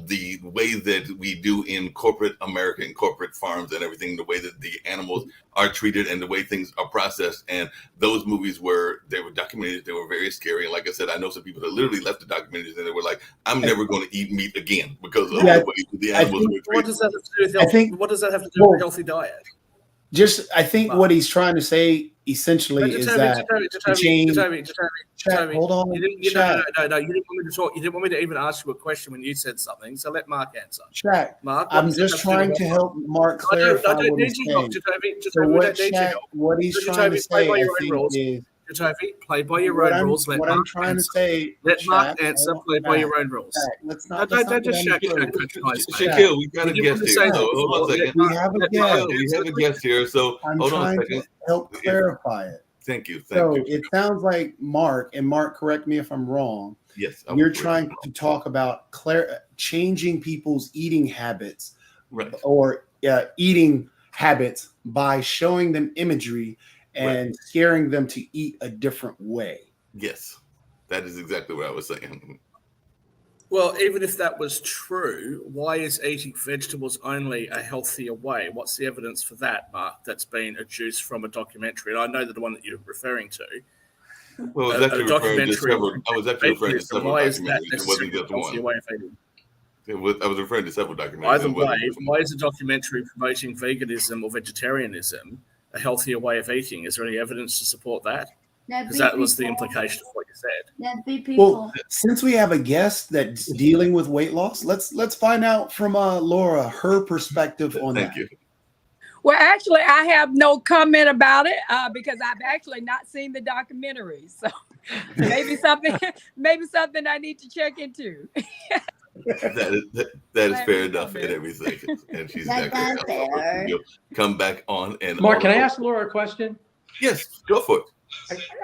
the way that we do in corporate America, in corporate farms and everything, the way that the animals are treated and the way things are processed. And those movies were documentaries. They were very scary. And like I said, I know some people that literally left the documentaries and they were like, I'm never going to eat meat again because of the way the animals were treated. What does that have to do with healthy? What does that have to do with a healthy diet? I think what he's trying to say essentially is that change. Hold on. No. You didn't want me to talk. You didn't want me to even ask you a question when you said something. So let Mark answer. Mark, I'm just trying to help Mark clarify what he's saying. What he's trying to say, I think, is. Play by your own rules. Let Mark answer. Play by your own rules. Don't just Shaquille, we got a guest here. So hold on a second. We have a guest. We have a guest here. So I'm hold on a trying second. to help clarify it. Thank you. So Thank you. it sounds like Mark, and Mark, correct me if I'm wrong. Yes. I You're would agree. trying to talk about changing people's eating habits Right. or eating habits by showing them imagery and scaring them to eat a different way. Yes. That is exactly what I was saying. Well, even if that was true, why is eating vegetables only a healthier way? What's the evidence for that, Mark, that's been adduced from a documentary? And I know that the one that you're referring to. Well, I was actually referring to several. I was actually referring to several why is that documentaries. It wasn't necessarily just a healthier one. way of eating? I was referring to several documentaries. Either way, why is a documentary promoting veganism or vegetarianism a healthier way of eating? Is there any evidence to support that? Because that was the implication of what you said. That'd be people. Well, since we have a guest that's dealing with weight loss, let's find out from Laura her perspective on that. Thank you. Well, actually, I have no comment about it because I've actually not seen the documentary. So maybe something I need to check into. That is fair enough and everything. And she's That's not fair. You'll come back on and Mark, can I ask Laura a question? Yes, go for it.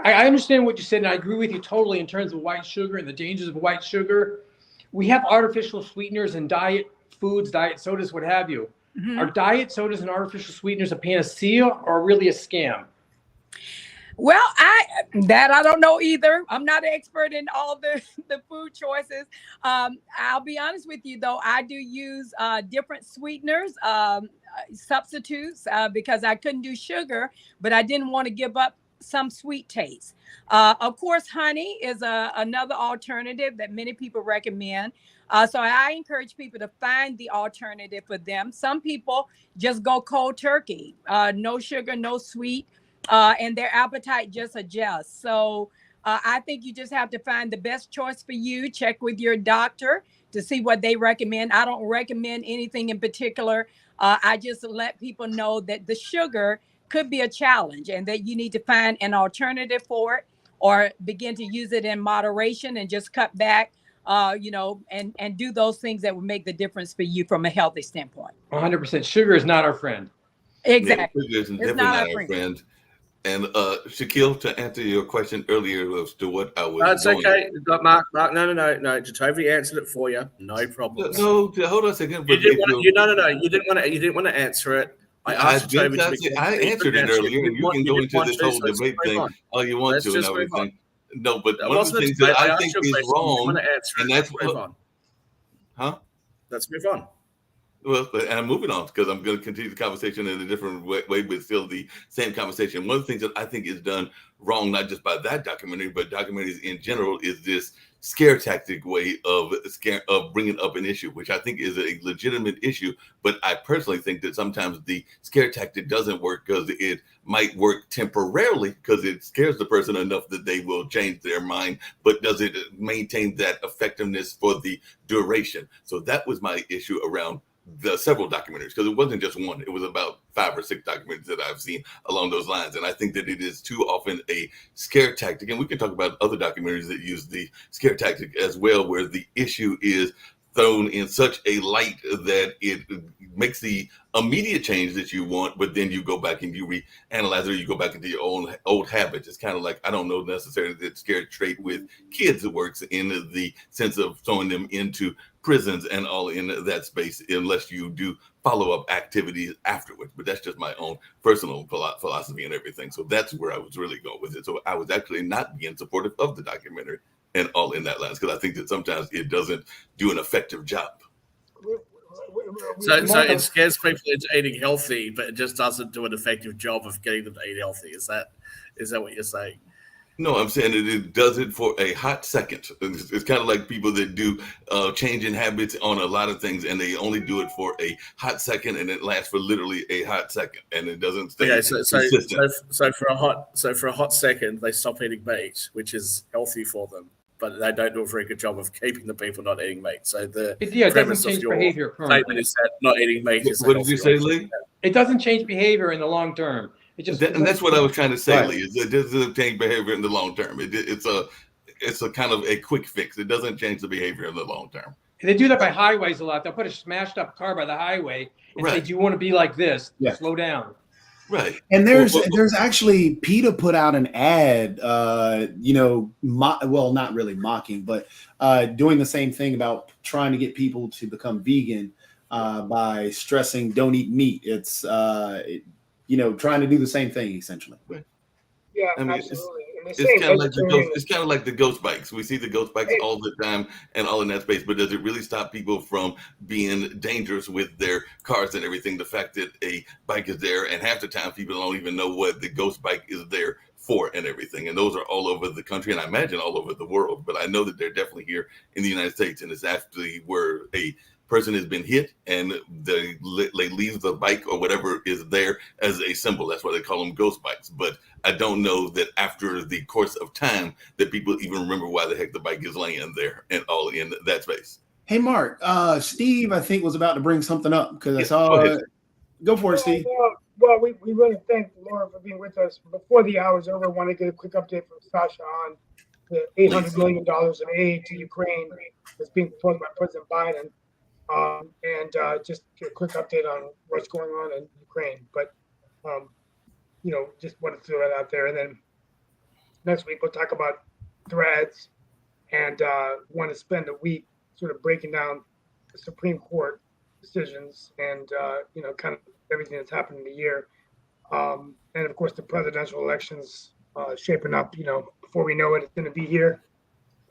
I understand what you said, and I agree with you totally in terms of white sugar and the dangers of white sugar. We have artificial sweeteners in diet foods, diet sodas, what have you. Mhm. Are diet sodas and artificial sweeteners a panacea or really a scam? Well, I don't know either. I'm not an expert in all the food choices. I'll be honest with you, though. I do use different sweeteners, substitutes, because I couldn't do sugar, but I didn't want to give up some sweet taste. Of course, honey is another alternative that many people recommend. So I encourage people to find the alternative for them. Some people just go cold turkey, no sugar, no sweet. And their appetite just adjusts. So I think you just have to find the best choice for you. Check with your doctor to see what they recommend. I don't recommend anything in particular. I just let people know that the sugar could be a challenge and that you need to find an alternative for it or begin to use it in moderation and just cut back, and do those things that would make the difference for you from a healthy standpoint. 100%. Sugar is not our friend. Exactly. Yeah, it's definitely not our friend. And Shaquille, to answer your question earlier as to what I was That's okay. Mark, no. Jacoby answered it for you. No problem. No, hold on a second. You didn't want to answer it. I asked Jacoby I answered it earlier, and you can go into this whole debate thing all you want to and everything. No, but one of the things that I think is wrong, and that's what. Huh? Let's move on. Well, and I'm moving on because I'm going to continue the conversation in a different way, but still the same conversation. One of the things that I think is done wrong, not just by that documentary, but documentaries in general, is this scare tactic way of bringing up an issue, which I think is a legitimate issue. But I personally think that sometimes the scare tactic doesn't work because it might work temporarily because it scares the person enough that they will change their mind, but does it maintain that effectiveness for the duration? So that was my issue around the several documentaries, because it wasn't just one. It was about 5 or 6 documentaries that I've seen along those lines. And I think that it is too often a scare tactic. And we can talk about other documentaries that use the scare tactic as well, where the issue is thrown in such a light that it makes the immediate change that you want, but then you go back and you reanalyze it, or you go back into your own old habits. It's kind of like, I don't know necessarily that scare trait with kids works in the sense of throwing them into prisons and all in that space, unless you do follow-up activities afterwards. But that's just my own personal philosophy and everything. So that's where I was really going with it. So I was actually not being supportive of the documentary and all in that lines, because I think that sometimes it doesn't do an effective job. So it scares people into eating healthy, but it just doesn't do an effective job of getting them to eat healthy. Is that what you're saying? No, I'm saying that it does it for a hot second. It's kind of like people that do changing habits on a lot of things, and they only do it for a hot second, and it lasts for literally a hot second, and it doesn't stay consistent. So for a hot second, they stop eating meat, which is healthy for them, but they don't do a very good job of keeping the people not eating meat. So it doesn't change behavior. Statement is that not eating meat is. What did you say, Lee? It doesn't change behavior in the long term. And that's what I was trying to say, right. Lee. It doesn't change behavior in the long term. It's a kind of a quick fix. It doesn't change the behavior in the long term. They do that by highways a lot. They'll put a smashed up car by the highway and say, "Do you want to be like this? Yeah. Slow down." Right. And Well, there's actually PETA put out an ad, well, not really mocking, but doing the same thing about trying to get people to become vegan by stressing don't eat meat. It's trying to do the same thing essentially. Yeah, I mean, absolutely. And they're it's saying kind of like the vegetarian. ghost. It's kind of like the ghost bikes. We see the ghost bikes Hey. all the time and all in that space. But does it really stop people from being dangerous with their cars and everything? The fact that a bike is there, and half the time people don't even know what the ghost bike is there for and everything. And those are all over the country, and I imagine all over the world. But I know that they're definitely here in the United States, and it's actually where a person has been hit and they leave the bike or whatever is there as a symbol. That's why they call them ghost bikes. But I don't know that after the course of time that people even remember why the heck the bike is laying there and all in that space. Hey, Mark, Steve, I think was about to bring something up because I Yeah, saw. go ahead. Go for it, Steve. Well, we really thank Laura for being with us. Before the hour's over, I want to get a quick update from Sasha on the $800 million in aid to Ukraine that's being proposed by President Biden. And just a quick update on what's going on in Ukraine. But, just wanted to throw that out there. And then next week, we'll talk about threads and want to spend a week sort of breaking down the Supreme Court decisions and, kind of everything that's happened in the year. And of course, the presidential elections shaping up, before we know it, it's going to be here.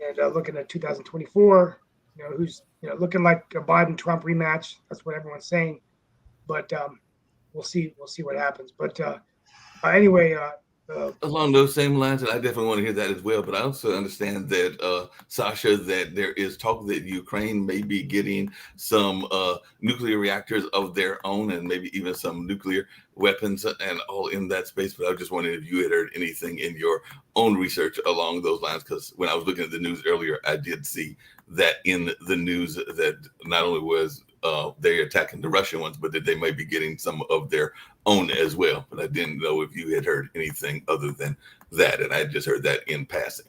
And looking at 2024, who's, looking like a Biden-Trump rematch. That's what everyone's saying. But we'll see what happens. But anyway, along those same lines, and I definitely want to hear that as well. But I also understand that, Sasha, that there is talk that Ukraine may be getting some nuclear reactors of their own and maybe even some nuclear weapons and all in that space. But I was just wondering if you had heard anything in your own research along those lines, because when I was looking at the news earlier, I did see that in the news that not only was they're attacking the Russian ones, but that they might be getting some of their own as well. But I didn't know if you had heard anything other than that, and I just heard that in passing.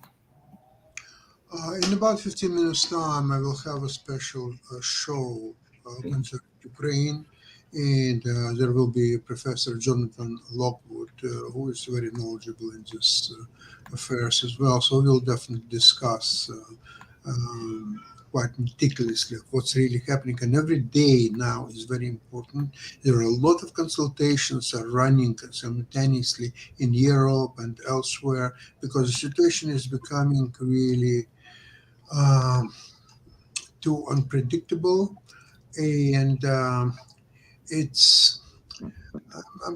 In about 15 minutes time, I will have a special show concerning Ukraine, and there will be Professor Jonathan Lockwood, who is very knowledgeable in this affairs as well. So we'll definitely discuss quite meticulously what's really happening. And every day now is very important. There are a lot of consultations are running simultaneously in Europe and elsewhere because the situation is becoming really too unpredictable. And I'm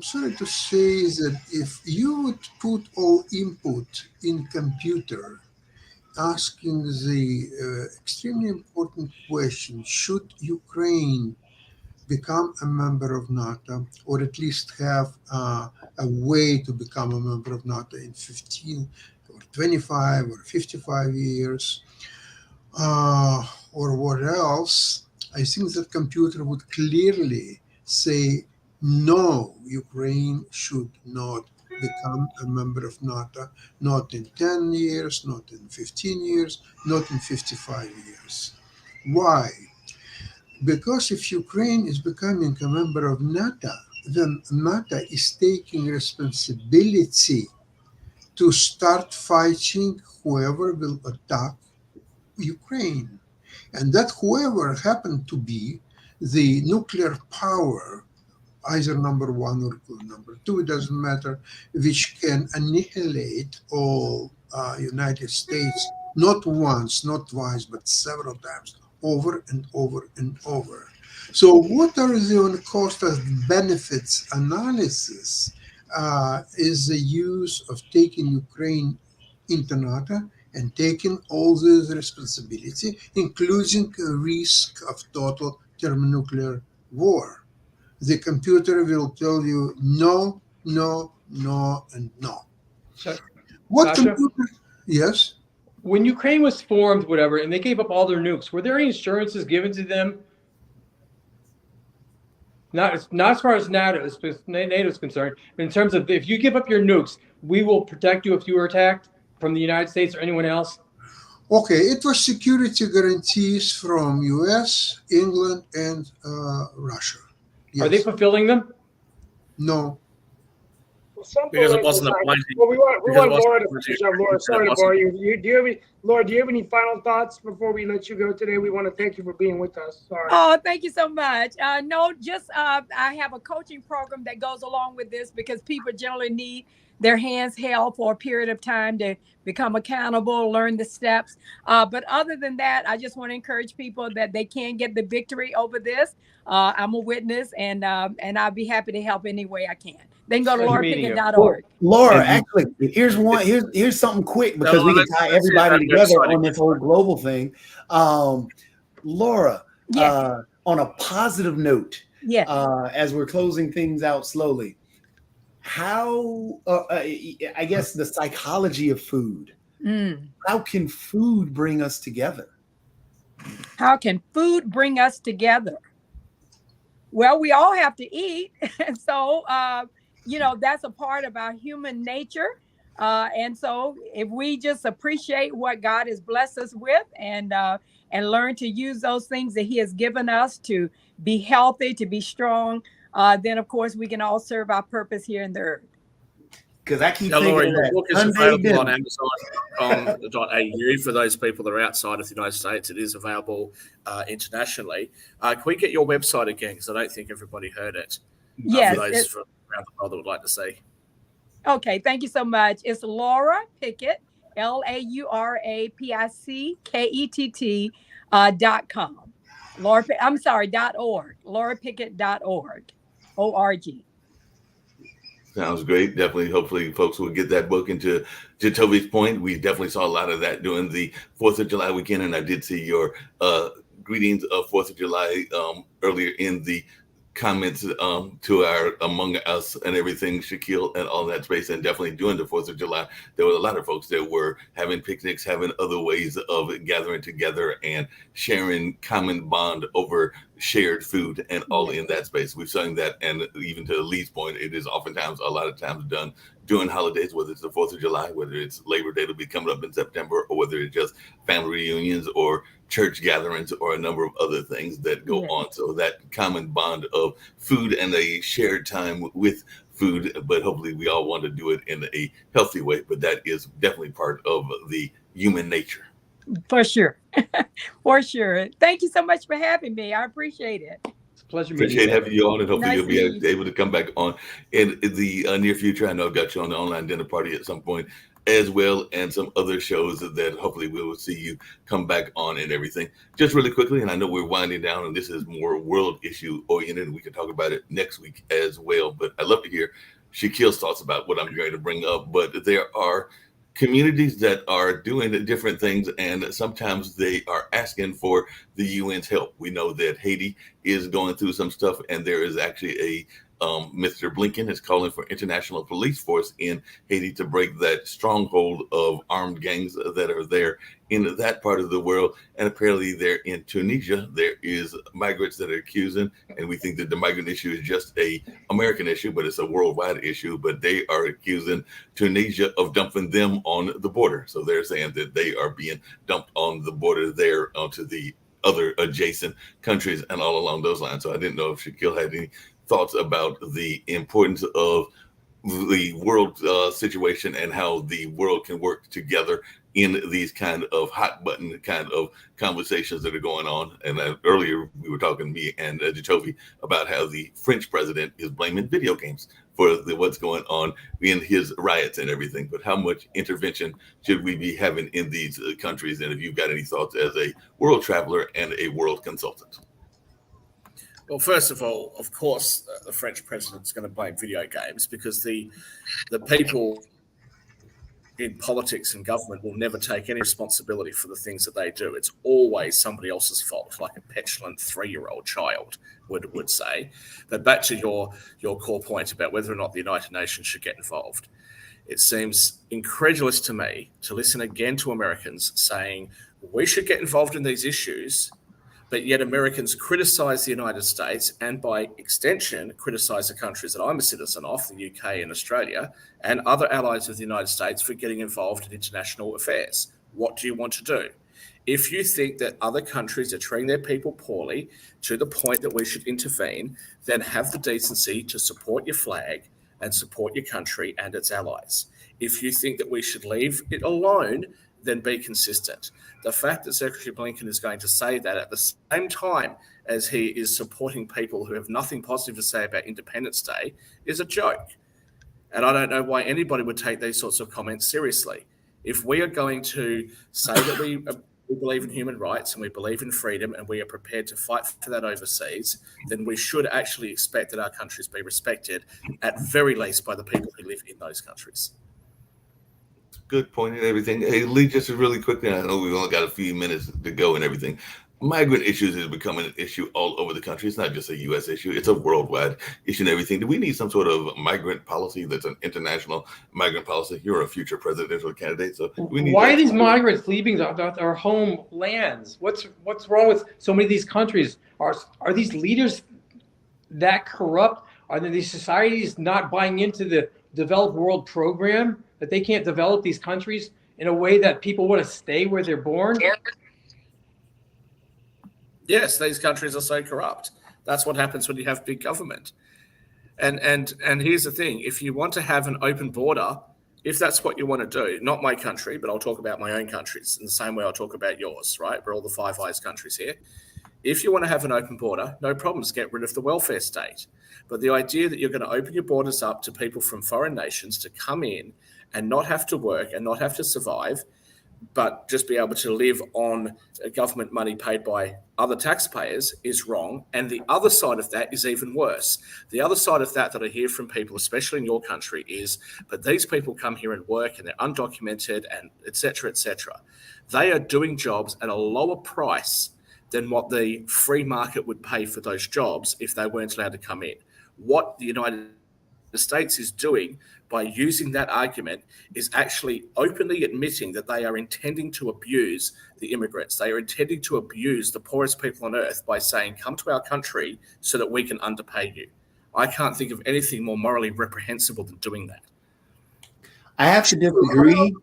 sorry to say that if you would put all input in computer, asking the extremely important question, should Ukraine become a member of NATO, or at least have a way to become a member of NATO in 15 or 25 or 55 years, or what else, I think that computer would clearly say, no, Ukraine should not become a member of NATO, not in 10 years, not in 15 years, not in 55 years. Why? Because if Ukraine is becoming a member of NATO, then NATO is taking responsibility to start fighting whoever will attack Ukraine. And that whoever happened to be the nuclear power, either number one or number two, it doesn't matter, which can annihilate all United States, not once, not twice, but several times, over and over and over. So what are the cost of benefits analysis is the use of taking Ukraine into NATO and taking all the responsibility, including a risk of total thermonuclear war. The computer will tell you no, no, no, and no. So, What Sasha? computer? Yes. When Ukraine was formed, whatever, and they gave up all their nukes, were there any assurances given to them? Not as far as NATO is concerned, but in terms of if you give up your nukes, we will protect you if you are attacked from the United States or anyone else? Okay, it was security guarantees from US, England, and Russia. Yes. Are they fulfilling them? No. Some Because it political wasn't a side- blanket- Well, we want because it wasn't Laura to a finish blanket- up. Laura, sorry to it wasn't- bore you. Laura, do you have any final thoughts before we let you go today? We want to thank you for being with us. Sorry. Oh, thank you so much. No, just I have a coaching program that goes along with this because people generally need their hands held for a period of time to become accountable, learn the steps. But other than that, I just want to encourage people that they can get the victory over this. I'm a witness, and I'll be happy to help any way I can. Then go to Pleasure meeting you. laurapickett.org. Laura, actually, here's something quick because we can tie everybody together on this whole global thing. Laura, Yes. on a positive note, Yes. as we're closing things out slowly, how I guess the psychology of food. How can food bring us together? How can food bring us together? Well, we all have to eat. And so, that's a part of our human nature. And so if we just appreciate what God has blessed us with and learn to use those things that he has given us to be healthy, to be strong, then of course we can all serve our purpose here in the earth. Because I keep Now, Laura, thinking your that book is Sunday available on dinner. Amazon.com.au for those people that are outside of the United States. It is available internationally. Can we get your website again? Because I don't think everybody heard it. Yes. For those from around the world that would like to see. Okay, thank you so much. It's Laura Pickett, LauraPickett.com. .org. LauraPickett.org. O-R-G. Sounds great. Definitely. Hopefully folks will get that book. Into Toby's point, we definitely saw a lot of that during the 4th of July weekend. And I did see your greetings of 4th of July earlier in the comments to our Among Us and everything, Shaquille and all that space. And definitely during the 4th of July, there were a lot of folks that were having picnics, having other ways of gathering together and sharing common bond over shared food and all in that space. We've seen that, and even to Lee's point, it is oftentimes a lot of times done during holidays, whether it's the 4th of July, whether it's Labor Day to be coming up in September, or whether it's just family reunions or church gatherings or a number of other things that go on. So that common bond of food and a shared time with food, but hopefully we all want to do it in a healthy way, but that is definitely part of the human nature. For sure. For sure. Thank you so much for having me. I appreciate it. It's a pleasure meeting Appreciate you. having you on, and hopefully Nice you'll to meet be you. able to come back on in the near future. I know I've got you on the online dinner party at some point as well, and some other shows that hopefully we will see you come back on and everything. Just really quickly, and I know we're winding down, and this is more world issue oriented, and we can talk about it next week as well. But I'd love to hear Shaquille's thoughts about what I'm going to bring up. But there are communities that are doing different things, and sometimes they are asking for the UN's help. We know that Haiti is going through some stuff, and there is actually a Mr. Blinken is calling for international police force in Haiti to break that stronghold of armed gangs that are there in that part of the world. And apparently there in Tunisia, there is migrants that are accusing, and we think that the migrant issue is just a American issue, but it's a worldwide issue, but they are accusing Tunisia of dumping them on the border. So they're saying that they are being dumped on the border there onto the other adjacent countries and all along those lines. So I didn't know if Shaquille had any thoughts about the importance of the world situation and how the world can work together in these kind of hot button kind of conversations that are going on. And earlier we were talking, me and Jacoby, about how the French president is blaming video games for what's going on in his riots and everything. But how much intervention should we be having in these countries? And if you've got any thoughts as a world traveler and a world consultant. Well, first of all, of course, the French president's going to blame video games because the people in politics and government will never take any responsibility for the things that they do. It's always somebody else's fault, like a petulant 3-year-old child would say. But back to your core point about whether or not the United Nations should get involved. It seems incredulous to me to listen again to Americans saying we should get involved in these issues, but yet Americans criticize the United States and by extension criticize the countries that I'm a citizen of, the UK and Australia, and other allies of the United States for getting involved in international affairs. What do you want to do? If you think that other countries are treating their people poorly to the point that we should intervene, then have the decency to support your flag and support your country and its allies. If you think that we should leave it alone, then be consistent. The fact that Secretary Blinken is going to say that at the same time as he is supporting people who have nothing positive to say about Independence Day is a joke. And I don't know why anybody would take these sorts of comments seriously. If we are going to say that we believe in human rights and we believe in freedom and we are prepared to fight for that overseas, then we should actually expect that our countries be respected, at very least by the people who live in those countries. Good point and everything. Hey, Lee, just really quickly, I know we've only got a few minutes to go and everything. Migrant issues is becoming an issue all over the country. It's not just a U.S. issue. It's a worldwide issue and everything. Do we need some sort of migrant policy that's an international migrant policy? You're a future presidential candidate, so we need why are these migrants leaving our homelands? What's wrong with so many of these countries? Are these leaders that corrupt? Are these societies not buying into the developed world program, that they can't develop these countries in a way that people want to stay where they're born? Yes, these countries are so corrupt. That's what happens when you have big government. And here's the thing. If you want to have an open border, if that's what you want to do, not my country, but I'll talk about my own countries in the same way I'll talk about yours, right? We're all the Five Eyes countries here. If you want to have an open border, no problems, get rid of the welfare state. But the idea that you're going to open your borders up to people from foreign nations to come in and not have to work and not have to survive, but just be able to live on government money paid by other taxpayers is wrong. And the other side of that is even worse. The other side of that I hear from people, especially in your country, is, but these people come here and work and they're undocumented and et cetera, et cetera. They are doing jobs at a lower price than what the free market would pay for those jobs if they weren't allowed to come in. What the United States is doing by using that argument is actually openly admitting that they are intending to abuse the immigrants. They are intending to abuse the poorest people on earth by saying, come to our country so that we can underpay you. I can't think of anything more morally reprehensible than doing that. I have to disagree.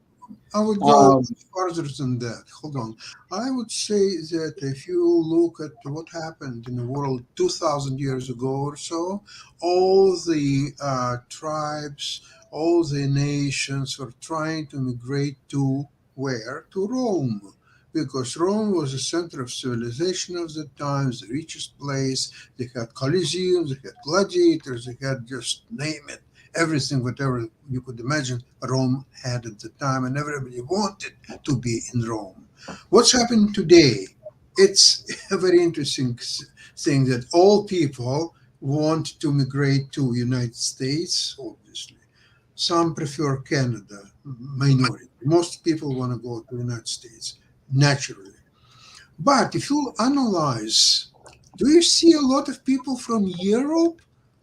I would go further than that. Hold on. I would say that if you look at what happened in the world 2,000 years ago or so, all the tribes, all the nations were trying to migrate to where? To Rome. Because Rome was the center of civilization of the times, the richest place. They had coliseums, they had gladiators, they had just name it. Everything, whatever you could imagine, Rome had at the time, and everybody wanted to be in Rome. What's happened today? It's a very interesting thing that all people want to migrate to United States, obviously. Some prefer Canada, minority. Most people want to go to the United States, naturally. But if you analyze, do you see a lot of people from Europe?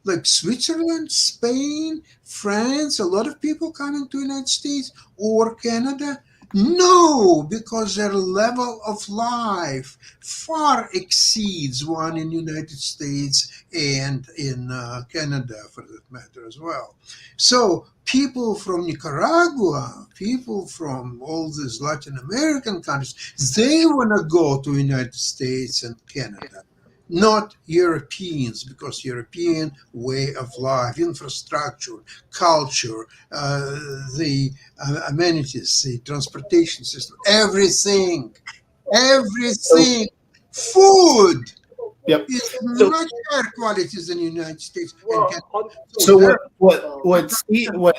Like Switzerland, Spain, France, a lot of people coming to the United States or Canada? No, because their level of life far exceeds one in the United States and in Canada, for that matter, as well. So people from Nicaragua, people from all these Latin American countries, they want to go to the United States and Canada. Not Europeans, because European way of life, infrastructure, culture, the amenities, the transportation system, everything, food is much higher quality than the United States. So what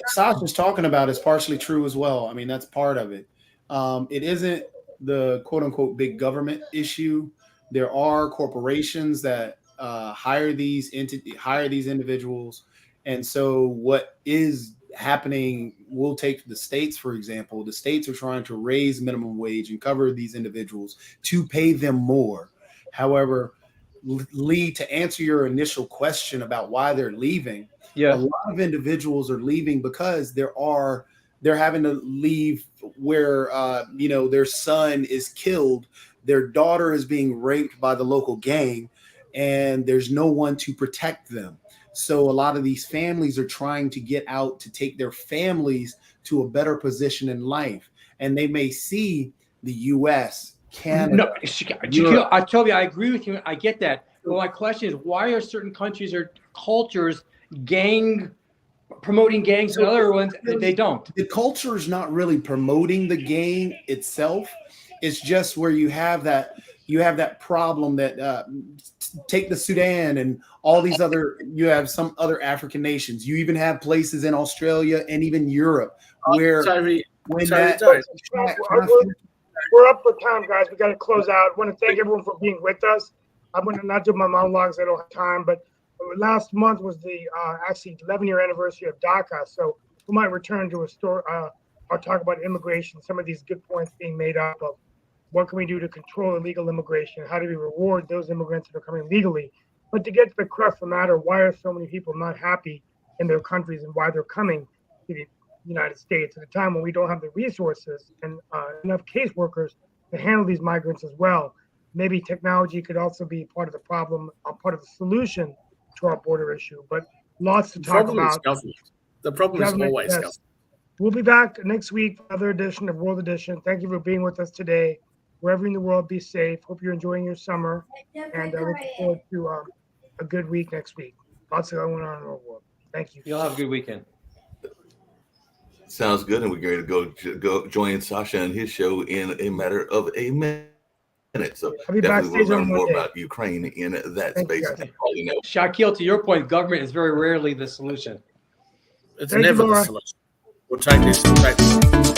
Sasha's talking about is partially true as well. I mean, that's part of it. It isn't the quote unquote big government issue. There are corporations that hire these individuals, and so what is happening? We'll take the states for example. The states are trying to raise minimum wage and cover these individuals to pay them more. However, Lee, to answer your initial question about why they're leaving, a lot of individuals are leaving because they're having to leave where their son is killed. Their daughter is being raped by the local gang, and there's no one to protect them. So a lot of these families are trying to get out to take their families to a better position in life. And they may see the U.S., Canada. No, Shaquille, I tell you, I agree with you. I get that. But my question is, why are certain countries or cultures gang promoting gangs and other ones, they don't. The culture is not really promoting the gang itself. It's just where you have that problem that take the Sudan and all these other, you have some other African nations. You even have places in Australia and even Europe where Tyree, when Tyree, that Tyree. We're up for time, guys. We got to close out. I want to thank everyone for being with us. I'm going to not do my monologues. I don't have time, but last month was the actually 11-year anniversary of DACA. So we might return to a story. I'll talk about immigration, some of these good points being made up of what can we do to control illegal immigration? How do we reward those immigrants that are coming legally? But to get to the crux of the matter, why are so many people not happy in their countries and why they're coming to the United States at a time when we don't have the resources and enough caseworkers to handle these migrants as well? Maybe technology could also be part of the problem, part of the solution to our border issue. But lots to talk about. The problem is always government. We'll be back next week for another edition of World Edition. Thank you for being with us today. Wherever in the world, be safe. Hope you're enjoying your summer. And I look forward to a good week next week. Lots going on in our world. Thank you. You'll have a good weekend. Sounds good. And we're going to go join Sasha and his show in a matter of a minute. So definitely we'll learn more about Ukraine in that space. Shaquille, to your point, government is very rarely the solution. It's never the solution. We'll take this.